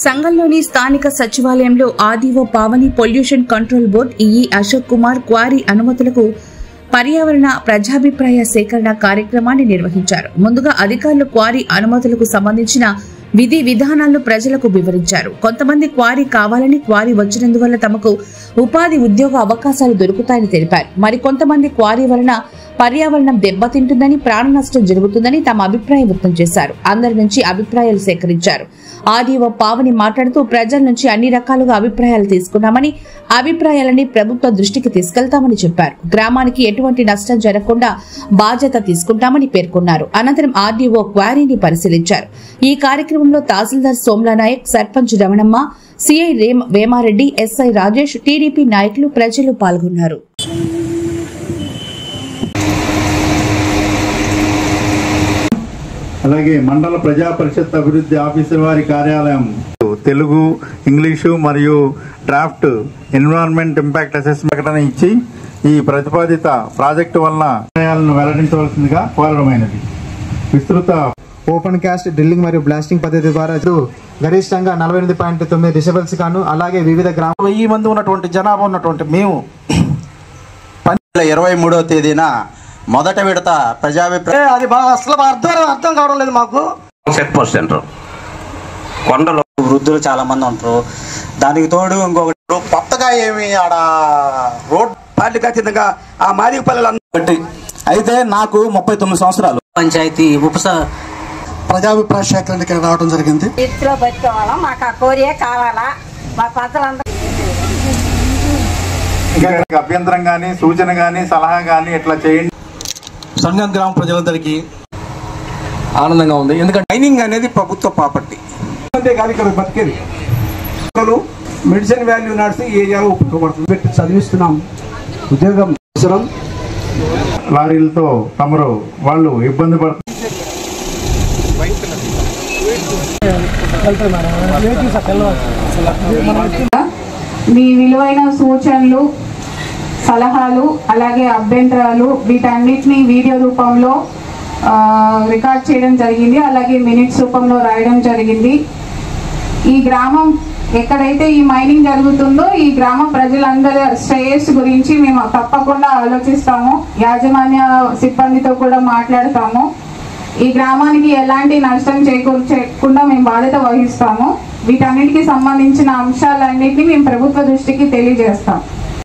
సంఘంలోని స్థానిక సచివాలయంలో RDO Pavani pollution control board EE Ashok Kumar quarry అనుమతులకు పర్యావరణ ప్రజాభిప్రాయ సేకరణ కార్యక్రమాన్ని నిర్వహించారు. ముందుగా అధికారులు క్వారీ అనుమతులకు సంబంధించిన విధి విధానాలను ప్రజలకు వివరించారు. కొంతమంది క్వారీ కావాలని, క్వారీ వచ్చినందువల్ల తమకు ఉపాధి ఉద్యోగ అవకాశాలు దొరుకుతాయని తెలిపారు. మరికొంతమంది క్వారీ వలన పర్యావరణం దెబ్బతింటుందని, ప్రాణ నష్టం జరుగుతుందని తమ అభిప్రాయం వ్యక్తం చేశారు. అందరి నుంచి అభిప్రాయాలు సేకరించారు. ఆర్డీఓ పావని మాట్లాడుతూ ప్రజల నుంచి అన్ని రకాలుగా అభిప్రాయాలు తీసుకున్నామని, అభిప్రాయాలని ప్రభుత్వ దృష్టికి తీసుకెళ్తామని చెప్పారు. గ్రామానికి ఎటువంటి నష్టం జరగకుండా బాధ్యత తీసుకుంటామని పేర్కొన్నారు. అనంతరం ఆర్డీఓ క్వారీని పరిశీలించారు. ఈ కార్యక్రమంలో tahsildar Somla Nayak, sarpanch Ramanamma, CI Vemareddy, SI Rajesh, TDP నాయకులు, ప్రజలు పాల్గొన్నారు. అలాగే మండల ప్రజా పరిషత్ అభివృద్ధి ఆఫీసర్ వారి కార్యాలయం తెలుగు, ఇంగ్లీషు మరియు డ్రాఫ్ట్ ఎన్విరాన్మెంట్ ఇంపాక్ట్ అసెస్మెంట్ ప్రకటన ఇచ్చి ఈ ప్రతిపాదిత ప్రాజెక్టు వలన నిర్ణయాలను వెల్లడించవలసిందిగా కోరడమైనది. విస్తృత ఓపెన్ కాస్ట్ డ్రిల్లింగ్ మరియు బ్లాస్టింగ్ పద్ధతి ద్వారా గరిష్టంగా 48.9 డిసిబల్స్ గాను, అలాగే వివిధ గ్రామాల 1000 మంది ఉన్నటువంటి జనాభా ఉన్నటువంటి మేము 23వ తేదీన మొదట విడత ప్రజాభిప్రాయం అది అసలు అర్థం కావడం లేదు మాకు. చెక్ పోస్ట్ సెంటర్ కొండలో వృద్ధులు చాలా మంది ఉంటారు. దానికి తోడు ఇంకొకటి కొత్తగా ఏమి ఆడ రోడ్ పార్టీ ఖచ్చితంగా ఆ మాదిగ పల్లెలు అయితే నాకు 39 సంవత్సరాలు పంచాయతీ ప్రజాభిప్రాయ సేకరణ ఇక్కడ రావడం జరిగింది. ఇంట్లో పెట్టుకోవాలా, మాకు ఆ కోరియే కావాలా, మా ప్రజలందరూ అభ్యంతరం గానీ, సూచన గానీ, సలహా గానీ ఇట్లా చేయండి. సంఘం గ్రామ ప్రజలందరికీ ఆనందంగా ఉంది. ఎందుకంటే మైనింగ్ అనేది ప్రభుత్వ ప్రాపర్టీ. అంతేకాదు ఇక్కడ బతికేది మెడిసిన్ వాల్యూ నడిచి ఈ ఏరియాలో ఉపయోగపడుతుంది. పెట్టి చదివిస్తున్నాం. ఉద్యోగం అవసరం. లారీలతో తమరు వాళ్ళు ఇబ్బంది పడుతున్నారు. మీ విలువైన సూచనలు, సలహాలు, అలాగే అభ్యంతరాలు వీటన్నిటిని వీడియో రూపంలో రికార్డ్ చేయడం జరిగింది. అలాగే మినిట్స్ రూపంలో రాయడం జరిగింది. ఈ గ్రామం ఎక్కడైతే ఈ మైనింగ్ జరుగుతుందో ఈ గ్రామ ప్రజలందరి శ్రేయస్సు గురించి మేము తప్పకుండా ఆలోచిస్తాము. యాజమాన్య సిబ్బందితో కూడా మాట్లాడతాము. ఈ గ్రామానికి ఎలాంటి నష్టం చేకూర్చకుండా మేము బాధ్యత వహిస్తాము. వీటన్నిటికీ సంబంధించిన అంశాలన్నింటినీ మేము ప్రభుత్వ దృష్టికి తెలియజేస్తాం.